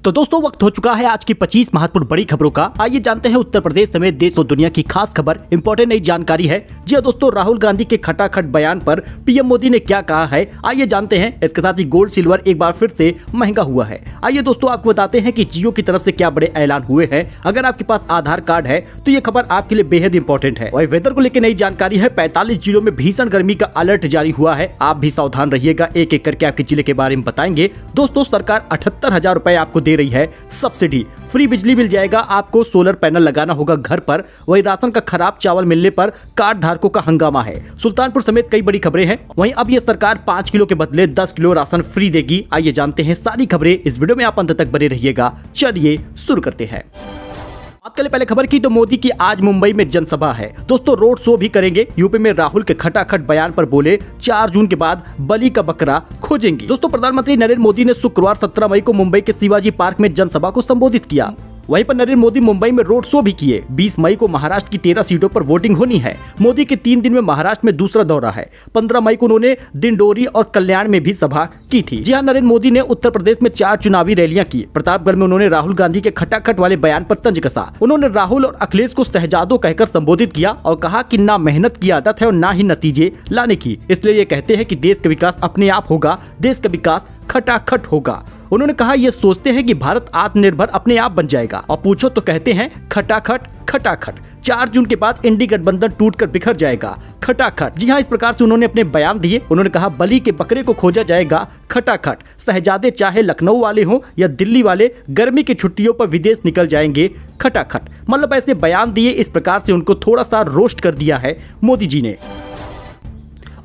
तो दोस्तों वक्त हो चुका है आज की 25 महत्वपूर्ण बड़ी खबरों का। आइए जानते हैं उत्तर प्रदेश समेत देश और दुनिया की खास खबर। इंपॉर्टेंट नई जानकारी है। जी दोस्तों, राहुल गांधी के खटाखट बयान पर पीएम मोदी ने क्या कहा है, आइए जानते हैं। इसके साथ ही गोल्ड सिल्वर एक बार फिर से महंगा हुआ है। आइए दोस्तों आपको बताते हैं कि जियो की तरफ से क्या बड़े ऐलान हुए हैं। अगर आपके पास आधार कार्ड है तो ये खबर आपके लिए बेहद इंपॉर्टेंट है। और वेदर को लेकर नई जानकारी है। 45 जिलों में भीषण गर्मी का अलर्ट जारी हुआ है। आप भी सावधान रहिएगा। एक एक करके आपके जिले के बारे में बताएंगे। दोस्तों सरकार 78,000 रुपए आपको दे रही है सब्सिडी। फ्री बिजली मिल जाएगा आपको। सोलर पैनल लगाना होगा घर पर। वही राशन का खराब चावल मिलने पर कार्ड धारकों का हंगामा है। सुल्तानपुर समेत कई बड़ी खबरें हैं। वहीं अब ये सरकार 5 किलो के बदले 10 किलो राशन फ्री देगी। आइए जानते हैं सारी खबरें। इस वीडियो में आप अंत तक बने रहिएगा। चलिए शुरू करते हैं। बात करें पहले खबर की तो मोदी की आज मुंबई में जनसभा है। दोस्तों रोड शो भी करेंगे। यूपी में राहुल के खटाखट बयान पर बोले 4 जून के बाद बलि का बकरा खोजेंगे। दोस्तों प्रधानमंत्री नरेंद्र मोदी ने शुक्रवार 17 मई को मुंबई के शिवाजी पार्क में जनसभा को संबोधित किया। वहीं पर नरेंद्र मोदी मुंबई में रोड शो भी किए। 20 मई को महाराष्ट्र की 13 सीटों पर वोटिंग होनी है। मोदी के 3 दिन में महाराष्ट्र में दूसरा दौरा है। 15 मई को उन्होंने दिंडोरी और कल्याण में भी सभा की थी। जी हां, नरेंद्र मोदी ने उत्तर प्रदेश में 4 चुनावी रैलियां की। प्रतापगढ़ में उन्होंने राहुल गांधी के खटाखट वाले बयान पर तंज कसा। उन्होंने राहुल और अखिलेश को शहजादों कहकर संबोधित किया और कहा कि ना मेहनत की आदत है और ना ही नतीजे लाने की, इसलिए ये कहते हैं कि देश का विकास अपने आप होगा, देश का विकास खटाखट होगा। उन्होंने कहा ये सोचते हैं कि भारत आत्मनिर्भर अपने आप बन जाएगा और पूछो तो कहते हैं खटाखट खटाखट। 4 जून के बाद इंडी गठबंधन टूटकर बिखर जाएगा, खटाखट। जी हाँ, इस प्रकार से उन्होंने अपने बयान दिए। उन्होंने कहा बलि के बकरे को खोजा जाएगा, खटाखट। शहजादे चाहे लखनऊ वाले हों या दिल्ली वाले, गर्मी की छुट्टियों पर विदेश निकल जाएंगे, खटाखट। मतलब ऐसे बयान दिए। इस प्रकार से उनको थोड़ा सा रोस्ट कर दिया है मोदी जी ने।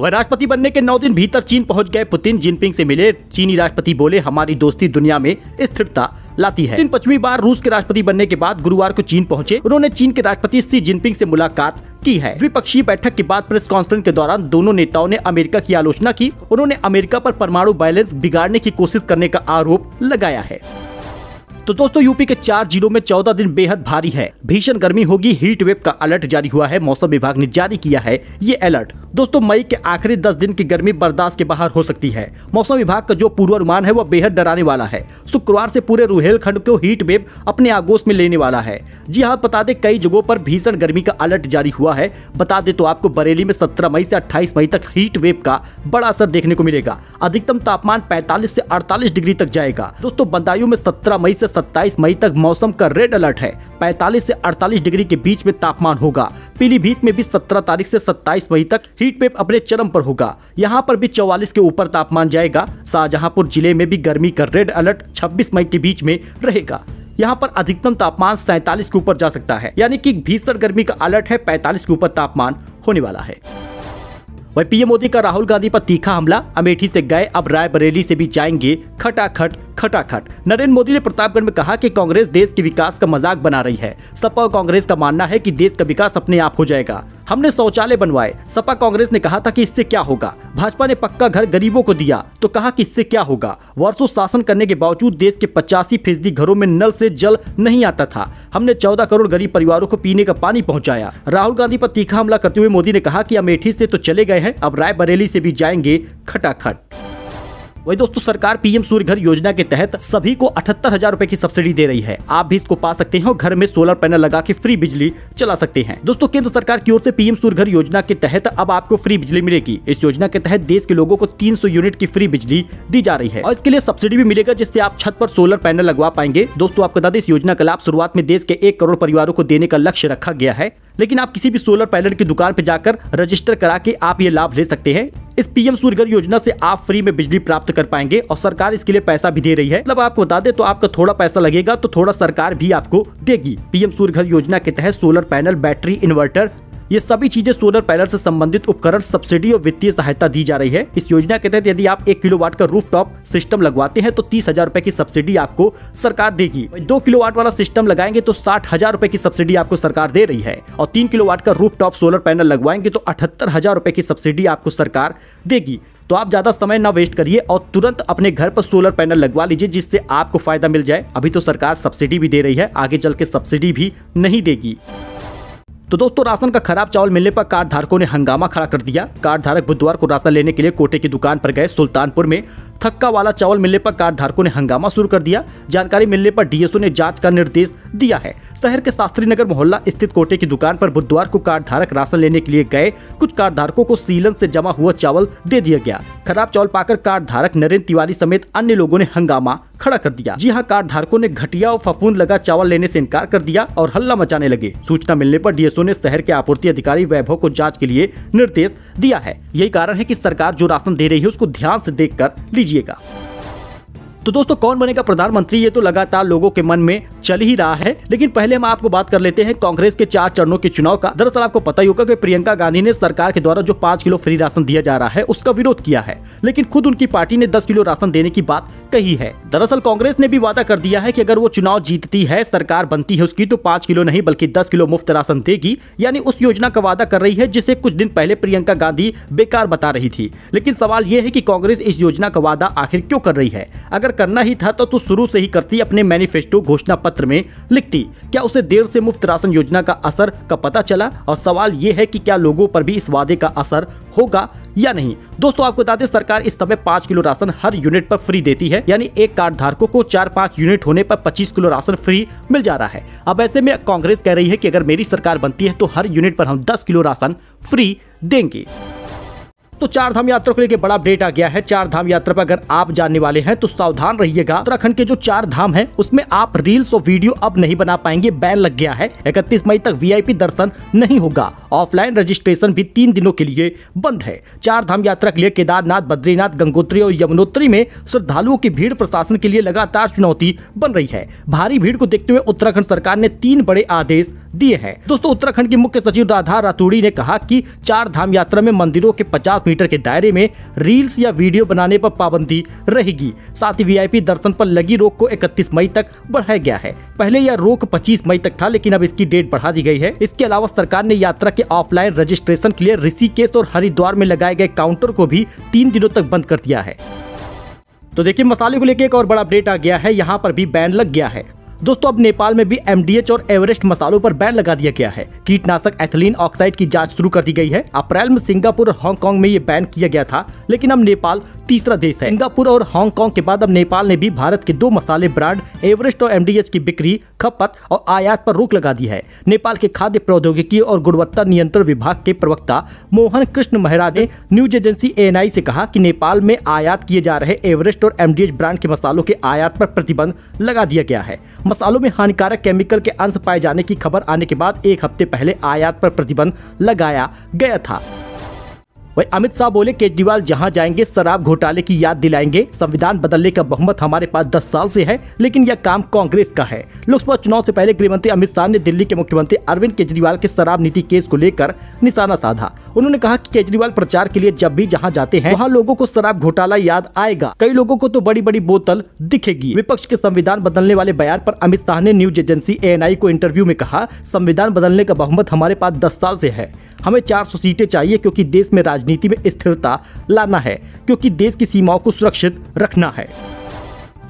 वह राष्ट्रपति बनने के 9 दिन भीतर चीन पहुंच गए। पुतिन जिनपिंग से मिले। चीनी राष्ट्रपति बोले हमारी दोस्ती दुनिया में स्थिरता लाती है। पुतिन 5वीं बार रूस के राष्ट्रपति बनने के बाद गुरुवार को चीन पहुंचे। उन्होंने चीन के राष्ट्रपति शी जिनपिंग से मुलाकात की है। द्विपक्षीय बैठक के बाद प्रेस कॉन्फ्रेंस के दौरान दोनों नेताओं ने अमेरिका की आलोचना की। उन्होंने अमेरिका पर परमाणु बैलेंस बिगाड़ने की कोशिश करने का आरोप लगाया है। तो दोस्तों यूपी के 4 जिलों में 14 दिन बेहद भारी है। भीषण गर्मी होगी। हीट वेव का अलर्ट जारी हुआ है। मौसम विभाग ने जारी किया है ये अलर्ट। दोस्तों मई के आखिरी 10 दिन की गर्मी बर्दाश्त के बाहर हो सकती है। मौसम विभाग का जो पूर्वानुमान है वह बेहद डराने वाला है। शुक्रवार से पूरे रुहेलखंड को हीट वेव अपने आगोश में लेने वाला है। जी हाँ, बता दें कई जगहों पर भीषण गर्मी का अलर्ट जारी हुआ है। बता दें तो आपको बरेली में 17 मई से 28 मई तक हीट वेव का बड़ा असर देखने को मिलेगा। अधिकतम तापमान 45 से 48 डिग्री तक जाएगा। दोस्तों बदायूं में 17 मई से 27 मई तक मौसम का रेड अलर्ट है। 45 से 48 डिग्री के बीच में तापमान होगा। पीलीभीत में भी 17 तारीख से 27 मई तक हीट वेव अपने चरम पर होगा। यहाँ पर भी 44 के ऊपर तापमान जाएगा। शाहजहांपुर जिले में भी गर्मी का रेड अलर्ट 26 मई के बीच में रहेगा। यहाँ पर अधिकतम तापमान 47 के ऊपर जा सकता है। यानी कि भीषण गर्मी का अलर्ट है। 45 के ऊपर तापमान होने वाला है। वही पीएम मोदी का राहुल गांधी पर तीखा हमला। अमेठी से गए अब रायबरेली से भी जाएंगे, खटाखट खटाखट। नरेंद्र मोदी ने प्रतापगढ़ में कहा कि कांग्रेस देश के विकास का मजाक बना रही है। सपा और कांग्रेस का मानना है कि देश का विकास अपने आप हो जाएगा। हमने शौचालय बनवाए। सपा कांग्रेस ने कहा था कि इससे क्या होगा। भाजपा ने पक्का घर गरीबों को दिया तो कहा कि इससे क्या होगा। वर्षों शासन करने के बावजूद देश के 85% घरों में नल से जल नहीं आता था। हमने 14 करोड़ गरीब परिवारों को पीने का पानी पहुंचाया। राहुल गांधी पर तीखा हमला करते हुए मोदी ने कहा कि अमेठी से तो चले गए हैं, अब रायबरेली से भी जाएंगे, खटाखट। वही दोस्तों सरकार पीएम सूर्य घर योजना के तहत सभी को 78,000 रुपए की सब्सिडी दे रही है। आप भी इसको पा सकते हैं और घर में सोलर पैनल लगा के फ्री बिजली चला सकते हैं। दोस्तों केंद्र सरकार की ओर से पीएम सूर्य घर योजना के तहत अब आपको फ्री बिजली मिलेगी। इस योजना के तहत देश के लोगों को 300 यूनिट की फ्री बिजली दी जा रही है और इसके लिए सब्सिडी भी मिलेगा, जिससे आप छत पर सोलर पैनल लगवा पाएंगे। दोस्तों आपको बता दें इस योजना का लाभ शुरुआत में देश के 1 करोड़ परिवारों को देने का लक्ष्य रखा गया है, लेकिन आप किसी भी सोलर पैनल की दुकान पर जाकर रजिस्टर करा के आप ये लाभ ले सकते हैं। इस पीएम सूर्य घर योजना से आप फ्री में बिजली प्राप्त कर पाएंगे और सरकार इसके लिए पैसा भी दे रही है। मतलब आपको बता दें तो आपका थोड़ा पैसा लगेगा तो थोड़ा सरकार भी आपको देगी। पीएम सूर्य घर योजना के तहत सोलर पैनल, बैटरी, इन्वर्टर, ये सभी चीजें सोलर पैनल से संबंधित उपकरण, सब्सिडी और वित्तीय सहायता दी जा रही है। इस योजना के तहत यदि आप 1 किलोवाट का रूफटॉप सिस्टम लगवाते हैं तो 30,000 रुपए की सब्सिडी आपको सरकार देगी। 2 किलोवाट वाला सिस्टम लगाएंगे तो 60,000 रुपए की सब्सिडी आपको सरकार दे रही है और 3 किलोवाट का रूफटॉप सोलर पैनल लगवाएंगे तो 78,000 रुपए की सब्सिडी आपको सरकार देगी। तो आप ज्यादा समय ना वेस्ट करिए और तुरंत अपने घर पर सोलर पैनल लगवा लीजिए, जिससे आपको फायदा मिल जाए। अभी तो सरकार सब्सिडी भी दे रही है, आगे चल के सब्सिडी भी नहीं देगी। तो दोस्तों राशन का खराब चावल मिलने पर कार्ड धारकों ने हंगामा खड़ा कर दिया। कार्ड धारक बुधवार को राशन लेने के लिए कोटे की दुकान पर गए। सुल्तानपुर में थक्का वाला चावल मिलने पर कार्ड धारकों ने हंगामा शुरू कर दिया। जानकारी मिलने पर डीएसओ ने जांच का निर्देश दिया है। शहर के शास्त्री नगर मोहल्ला स्थित कोटे की दुकान पर बुधवार को कार्ड धारक राशन लेने के लिए गए। कुछ कार्ड धारकों को सीलन से जमा हुआ चावल दे दिया गया। खराब चावल पाकर कार्ड धारक नरेंद्र तिवारी समेत अन्य लोगों ने हंगामा खड़ा कर दिया। जी हां, कार्ड धारकों ने घटिया और फफूंद लगा चावल लेने से इनकार कर दिया और हल्ला मचाने लगे। सूचना मिलने पर डीएसओ ने शहर के आपूर्ति अधिकारी वैभव को जांच के लिए निर्देश दिया है। यही कारण है कि सरकार जो राशन दे रही है उसको ध्यान से देखकर लीजिएगा। तो दोस्तों, कौन बनेगा प्रधानमंत्री, ये तो लगातार लोगों के मन में चल ही रहा है। लेकिन पहले हम आपको बात कर लेते हैं कांग्रेस के 4 चरणों के चुनाव का। दरअसल आपको पता ही होगा कि प्रियंका गांधी ने सरकार के द्वारा जो 5 किलो फ्री राशन दिया जा रहा है उसका विरोध किया है, लेकिन खुद उनकी पार्टी ने 10 किलो राशन देने की बात कही है। दरअसल कांग्रेस ने भी वादा कर दिया है कि अगर वो चुनाव जीतती है, सरकार बनती है उसकी, तो 5 किलो नहीं बल्कि 10 किलो मुफ्त राशन देगी। यानी उस योजना का वादा कर रही है जिसे कुछ दिन पहले प्रियंका गांधी बेकार बता रही थी। लेकिन सवाल ये है कि कांग्रेस इस योजना का वादा आखिर क्यों कर रही है? अगर करना ही था तो शुरू से ही करती, अपने मैनिफेस्टो घोषणा पत्र में लिखती। क्या उसे देर से मुफ्त राशन योजना का असर का पता चला? और सवाल यह है कि क्या लोगों पर भी इस वादे का असर होगा या नहीं। दोस्तों, आपको बता दें, सरकार इस समय 5 किलो राशन हर यूनिट पर फ्री देती है। यानी एक कार्ड धारकों को 4-5 यूनिट होने पर 25 किलो राशन फ्री मिल जा रहा है। अब ऐसे में कांग्रेस कह रही है कि अगर मेरी सरकार बनती है तो हर यूनिट पर हम 10 किलो राशन फ्री देंगे। तो 4 धाम यात्रा को लेकर बड़ा अपडेट आ गया है। 4 धाम यात्रा पर अगर आप जाने वाले हैं तो सावधान रहिएगा। उत्तराखंड के जो 4 धाम हैं उसमें आप रील्स और वीडियो अब नहीं बना पाएंगे, बैन लग गया है। 31 मई तक वीआईपी दर्शन नहीं होगा। ऑफलाइन रजिस्ट्रेशन भी 3 दिनों के लिए बंद है। 4 धाम यात्रा के लिए केदारनाथ, बद्रीनाथ, गंगोत्री और यमुनोत्री में श्रद्धालुओं की भीड़ प्रशासन के लिए लगातार चुनौती बन रही है। भारी भीड़ को देखते हुए उत्तराखंड सरकार ने 3 बड़े आदेश दिए हैं। दोस्तों, उत्तराखंड के मुख्य सचिव राधा रातूड़ी ने कहा कि 4 धाम यात्रा में मंदिरों के 50 मीटर के दायरे में रील्स या वीडियो बनाने पर पाबंदी रहेगी। साथ ही वीआईपी दर्शन पर लगी रोक को 31 मई तक बढ़ाया गया है। पहले यह रोक 25 मई तक था, लेकिन अब इसकी डेट बढ़ा दी गई है। इसके अलावा सरकार ने यात्रा के ऑफलाइन रजिस्ट्रेशन के लिए ऋषिकेश और हरिद्वार में लगाए गए काउंटर को भी 3 दिनों तक बंद कर दिया है। तो देखिए, मसाले को लेकर एक और बड़ा अपडेट आ गया है। यहाँ पर भी बैन लग गया है। दोस्तों, अब नेपाल में भी एमडीएच और एवरेस्ट मसालों पर बैन लगा दिया गया है। कीटनाशक एथिलीन ऑक्साइड की जांच शुरू कर दी गई है। अप्रैल में सिंगापुर और हांगकांग में ये बैन किया गया था, लेकिन अब नेपाल तीसरा देश है। सिंगापुर और हांगकांग के बाद अब नेपाल ने भी भारत के 2 मसाले ब्रांड एवरेस्ट और एमडीएच की बिक्री, खपत और आयात पर रोक लगा दी है। नेपाल के खाद्य प्रौद्योगिकी और गुणवत्ता नियंत्रण विभाग के प्रवक्ता मोहन कृष्ण महराज ने न्यूज एजेंसी एएनआई से कहा कि नेपाल में आयात किए जा रहे एवरेस्ट और एमडीएच ब्रांड के मसालों के आयात पर प्रतिबंध लगा दिया गया है। मसालों में हानिकारक केमिकल के अंश पाए जाने की खबर आने के बाद 1 हफ्ते पहले आयात पर प्रतिबंध लगाया गया था। वही अमित शाह बोले, केजरीवाल जहां जाएंगे शराब घोटाले की याद दिलाएंगे। संविधान बदलने का बहुमत हमारे पास 10 साल से है, लेकिन यह काम कांग्रेस का है। लोकसभा चुनाव से पहले गृहमंत्री अमित शाह ने दिल्ली के मुख्यमंत्री अरविंद केजरीवाल के शराब नीति केस को लेकर निशाना साधा। उन्होंने कहा कि केजरीवाल प्रचार के लिए जब भी जहां जाते हैं वहां लोगों को शराब घोटाला याद आएगा। कई लोगों को तो बड़ी बड़ी बोतल दिखेगी। विपक्ष के संविधान बदलने वाले बयान पर अमित शाह ने न्यूज एजेंसी एएनआई को इंटरव्यू में कहा, संविधान बदलने का बहुमत हमारे पास 10 साल से है। हमें 400 सीटें चाहिए, क्योंकि देश में राजनीति में स्थिरता लाना है, क्योंकि देश की सीमाओं को सुरक्षित रखना है।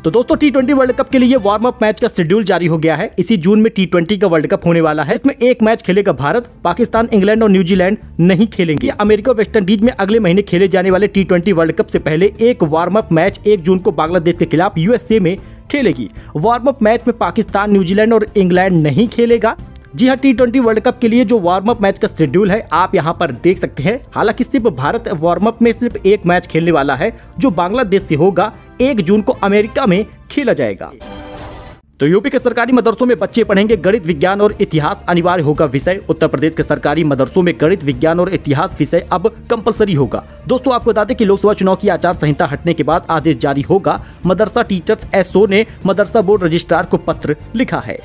तो दोस्तों, T20 वर्ल्ड कप के लिए वार्म अप मैच का शेड्यूल जारी हो गया है। इसी जून में T20 का वर्ल्ड कप होने वाला है। इसमें 1 मैच खेलेगा भारत, पाकिस्तान, इंग्लैंड और न्यूजीलैंड नहीं खेलेंगे। अमेरिका और वेस्टइंडीज में अगले महीने खेले जाने वाले T20 वर्ल्ड कप से पहले एक वार्म अप मैच 1 जून को बांग्लादेश के खिलाफ यूएसए में खेलेगी। वार्म अप मैच में पाकिस्तान, न्यूजीलैंड और इंग्लैंड नहीं खेलेगा। जी हाँ, T20 वर्ल्ड कप के लिए जो वार्म अप मैच का शेड्यूल है आप यहाँ पर देख सकते हैं। हालांकि सिर्फ भारत वार्म अप में सिर्फ 1 मैच खेलने वाला है, जो बांग्लादेश से होगा। 1 जून को अमेरिका में खेला जाएगा। तो यूपी के सरकारी मदरसों में बच्चे पढ़ेंगे गणित, विज्ञान और इतिहास अनिवार्य होगा विषय। उत्तर प्रदेश के सरकारी मदरसों में गणित, विज्ञान और इतिहास विषय अब कंपलसरी होगा। दोस्तों, आपको बता दें कि लोकसभा चुनाव की आचार संहिता हटने के बाद आदेश जारी होगा। मदरसा टीचर्स एसओ ने मदरसा बोर्ड रजिस्ट्रार को पत्र लिखा है।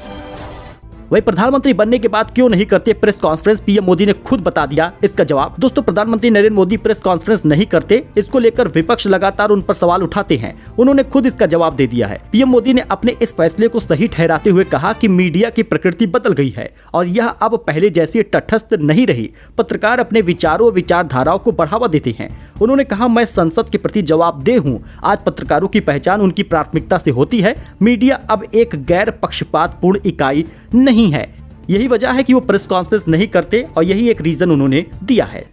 वही प्रधानमंत्री बनने के बाद क्यों नहीं करते प्रेस कॉन्फ्रेंस, पीएम मोदी ने खुद बता दिया इसका जवाब। दोस्तों, प्रधानमंत्री नरेंद्र मोदी प्रेस कॉन्फ्रेंस नहीं करते, इसको लेकर विपक्ष लगातार उन पर सवाल उठाते हैं। उन्होंने खुद इसका जवाब दे दिया है। पीएम मोदी ने अपने इस फैसले को सही ठहराते हुए कहा कि मीडिया की प्रकृति बदल गई है और यह अब पहले जैसी तटस्थ नहीं रही। पत्रकार अपने विचारों और विचारधाराओं को बढ़ावा देते हैं। उन्होंने कहा, मैं संसद के प्रति जवाबदेह हूँ। आज पत्रकारों की पहचान उनकी प्राथमिकता से होती है। मीडिया अब एक गैर पक्षपातपूर्ण इकाई नहीं है। यही वजह है कि वो प्रेस कॉन्फ्रेंस नहीं करते और यही एक रीजन उन्होंने दिया है।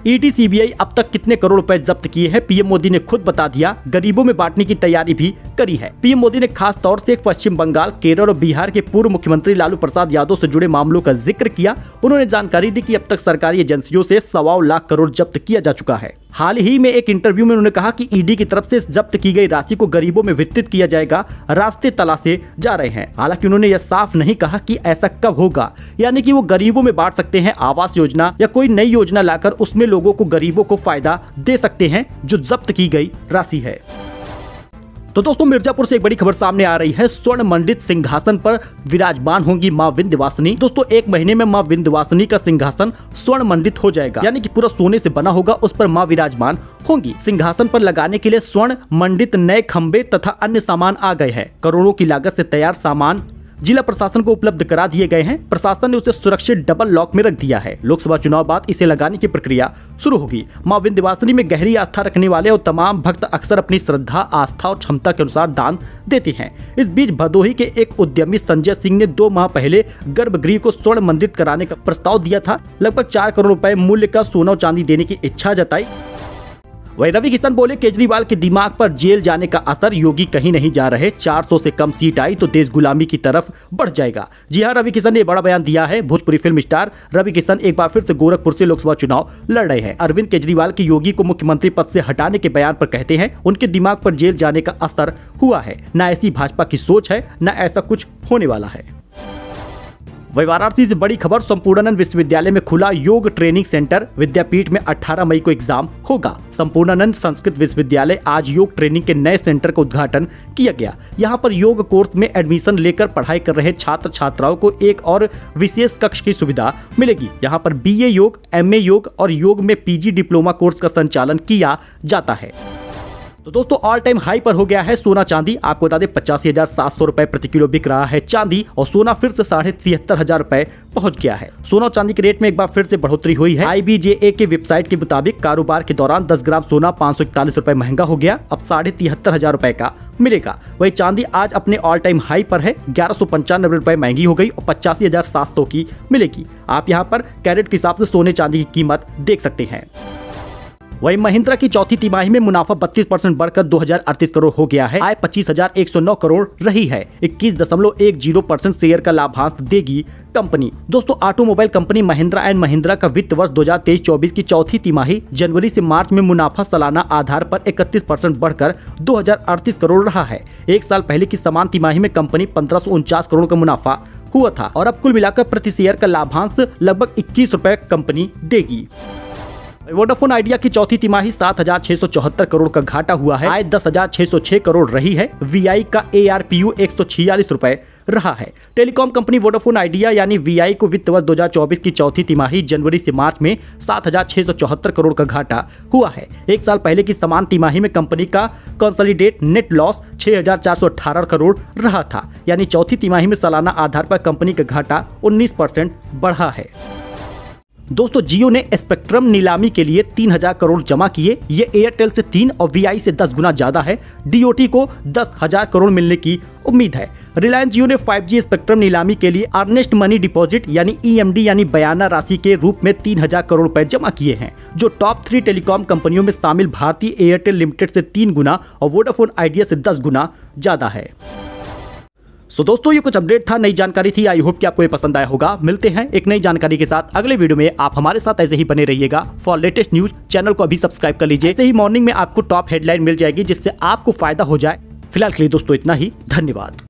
ईडी सीबीआई अब तक कितने करोड़ रुपए जब्त किए हैं, पीएम मोदी ने खुद बता दिया। गरीबों में बांटने की तैयारी भी करी है। पीएम मोदी ने खास तौर से पश्चिम बंगाल, केरल और बिहार के पूर्व मुख्यमंत्री लालू प्रसाद यादव से जुड़े मामलों का जिक्र किया। उन्होंने जानकारी दी कि अब तक सरकारी एजेंसियों से 1.25 लाख करोड़ जब्त किया जा चुका है। हाल ही में एक इंटरव्यू में उन्होंने कहा कि ईडी की तरफ से जब्त की गई राशि को गरीबों में वितरित किया जाएगा, रास्ते तलाशे जा रहे हैं। हालांकि उन्होंने यह साफ नहीं कहा कि ऐसा कब होगा, यानी कि वो गरीबों में बांट सकते हैं आवास योजना या कोई नई योजना लाकर उसमें लोगों को, गरीबों को फायदा दे सकते हैं जो जब्त की गई राशि है। तो दोस्तों, मिर्जापुर से एक बड़ी खबर सामने आ रही है। स्वर्ण मंडित सिंहासन पर विराजमान होंगी मां विंध्यवासिनी। दोस्तों, 1 महीने में मां विंध्यवासिनी का सिंहासन स्वर्ण मंडित हो जाएगा, यानी कि पूरा सोने से बना होगा, उस पर मां विराजमान होंगी। सिंहासन पर लगाने के लिए स्वर्ण मंडित नए खंबे तथा अन्य सामान आ गए हैं। करोड़ों की लागत से तैयार सामान जिला प्रशासन को उपलब्ध करा दिए गए हैं। प्रशासन ने उसे सुरक्षित डबल लॉक में रख दिया है। लोकसभा चुनाव बाद इसे लगाने की प्रक्रिया शुरू होगी। मां विंध्यवासिनी में गहरी आस्था रखने वाले और तमाम भक्त अक्सर अपनी श्रद्धा, आस्था और क्षमता के अनुसार दान देते हैं। इस बीच भदोही के एक उद्यमी संजय सिंह ने 2 माह पहले गर्भगृह को स्वर्ण मंडित कराने का प्रस्ताव दिया था। लगभग 4 करोड़ रुपए मूल्य का सोना और चांदी देने की इच्छा जताई। वही रवि किशन बोले, केजरीवाल के दिमाग पर जेल जाने का असर, योगी कहीं नहीं जा रहे। 400 से कम सीट आई तो देश गुलामी की तरफ बढ़ जाएगा। जी हां, रवि किशन ने बड़ा बयान दिया है। भोजपुरी फिल्म स्टार रवि किशन एक बार फिर से गोरखपुर से लोकसभा चुनाव लड़ रहे हैं। अरविंद केजरीवाल के योगी को मुख्यमंत्री पद से हटाने के बयान पर कहते हैं, उनके दिमाग पर जेल जाने का असर हुआ है। न ऐसी भाजपा की सोच है, न ऐसा कुछ होने वाला है। वही वाराणसी से बड़ी खबर, संपूर्णानंद विश्वविद्यालय में खुला योग ट्रेनिंग सेंटर। विद्यापीठ में 18 मई को एग्जाम होगा। संपूर्णानंद संस्कृत विश्वविद्यालय आज योग ट्रेनिंग के नए सेंटर का उद्घाटन किया गया। यहां पर योग कोर्स में एडमिशन लेकर पढ़ाई कर रहे छात्र छात्राओं को एक और विशेष कक्ष की सुविधा मिलेगी। यहां पर BA योग, MA योग और योग में PG डिप्लोमा कोर्स का संचालन किया जाता है। तो दोस्तों, ऑल टाइम हाई पर हो गया है सोना चांदी। आपको बता दें 85,700 रुपए प्रति किलो बिक रहा है चांदी, और सोना फिर से 73,500 रुपए पहुंच गया है। सोना और चांदी के रेट में एक बार फिर से बढ़ोतरी हुई है। IBJA के वेबसाइट के मुताबिक कारोबार के दौरान 10 ग्राम सोना 541 रुपए महंगा हो गया, अब 73,500 रुपए का मिलेगा। वही चांदी आज अपने ऑल टाइम हाई पर है, 1195 रुपए महंगी हो गई और 85,700 की मिलेगी। आप यहाँ पर कैरेट के हिसाब से सोने चांदी की कीमत देख सकते हैं। वही महिंद्रा की चौथी तिमाही में मुनाफा 32% बढ़कर 2038 करोड़ हो गया है। आय 25,109 करोड़ रही है। 21.10% शेयर का लाभांश देगी कंपनी। दोस्तों, automobile company Mahindra and Mahindra का वित्त वर्ष 2023-24 की चौथी तिमाही जनवरी से मार्च में मुनाफा सालाना आधार पर 31% बढ़कर 2038 करोड़ रहा है। एक साल पहले की समान तिमाही में कंपनी 1549 करोड़ का मुनाफा हुआ था, और अब कुल मिलाकर प्रति शेयर का लाभांश लगभग 21 रुपए कंपनी देगी। वोडाफोन आइडिया की चौथी तिमाही 7,674 करोड़ का घाटा हुआ है। आय 10,606 करोड़ रही है। VI का ARPU 146 रुपए रहा है। टेलीकॉम कंपनी वोडाफोन आइडिया यानी VI को वित्त वर्ष 2024 की चौथी तिमाही जनवरी से मार्च में 7,674 करोड़ का घाटा हुआ है। एक साल पहले की समान तिमाही में कंपनी का कंसोलिडेट नेट लॉस 6,418 करोड़ रहा था, यानी चौथी तिमाही में सालाना आधार पर कंपनी का घाटा 19% बढ़ा है। दोस्तों, जियो ने स्पेक्ट्रम नीलामी के लिए 3,000 करोड़ जमा किए। ये एयरटेल से 3 और VI से 10 गुना ज्यादा है। DOT को 10,000 करोड़ मिलने की उम्मीद है। रिलायंस जियो ने 5G स्पेक्ट्रम नीलामी के लिए अर्नेस्ट मनी डिपॉजिट यानी EMD यानी बयाना राशि के रूप में 3,000 करोड़ रुपए जमा किए हैं, जो टॉप 3 टेलीकॉम कंपनियों में शामिल भारतीय एयरटेल लिमिटेड से 3 गुना और वोडाफोन आइडिया से 10 गुना ज्यादा है। सो दोस्तों, ये कुछ अपडेट था, नई जानकारी थी। आई होप कि आपको ये पसंद आया होगा। मिलते हैं एक नई जानकारी के साथ अगले वीडियो में। आप हमारे साथ ऐसे ही बने रहिएगा। फॉर लेटेस्ट न्यूज चैनल को अभी सब्सक्राइब कर लीजिए। ऐसे ही मॉर्निंग में आपको टॉप हेडलाइन मिल जाएगी, जिससे आपको फायदा हो जाए। फिलहाल के लिए दोस्तों इतना ही। धन्यवाद।